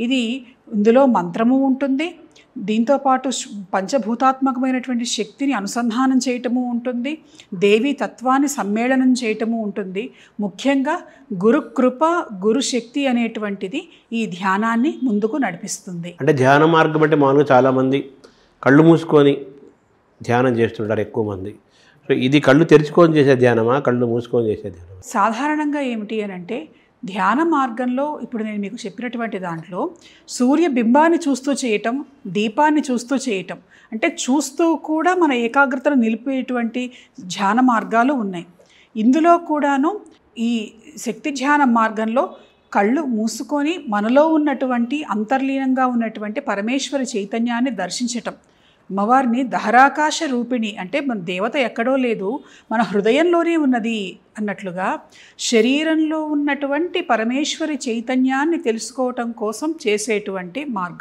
ఇది ఇందులో మంత్రము ఉంటుంది, దీంతోపాటు పంచభూతాత్మకమైనటువంటి శక్తిని అనుసంధానం చేయటము ఉంటుంది, దేవీ తత్వాన్ని సమ్మేళనం చేయటము ఉంటుంది. ముఖ్యంగా గురుకృప గురుశక్తి అనేటువంటిది ఈ ధ్యానాన్ని ముందుకు నడిపిస్తుంది. అంటే ధ్యాన మార్గం అంటే మామూలుగా చాలామంది కళ్ళు మూసుకొని ధ్యానం చేస్తుంటారు ఎక్కువ మంది. సో ఇది కళ్ళు తెరుచుకొని చేసే ధ్యానమా, కళ్ళు మూసుకొని చేసే ధ్యానమా? సాధారణంగా ఏమిటి అని అంటే ధ్యాన మార్గంలో ఇప్పుడు నేను మీకు చెప్పినటువంటి దాంట్లో సూర్యబింబాన్ని చూస్తూ చేయటం, దీపాన్ని చూస్తూ చేయటం, అంటే చూస్తూ కూడా మన ఏకాగ్రతను నిలిపేటువంటి ధ్యాన మార్గాలు ఉన్నాయి. ఇందులో కూడాను ఈ శక్తి ధ్యాన మార్గంలో కళ్ళు మూసుకొని మనలో ఉన్నటువంటి అంతర్లీనంగా ఉన్నటువంటి పరమేశ్వరి చైతన్యాన్ని దర్శించటం, అమ్మవారిని దహరాకాశ రూపిణి అంటే మన దేవత ఎక్కడో లేదు, మన హృదయంలోనే ఉన్నది అన్నట్లుగా శరీరంలో ఉన్నటువంటి పరమేశ్వరి చైతన్యాన్ని తెలుసుకోవటం కోసం చేసేటువంటి మార్గం.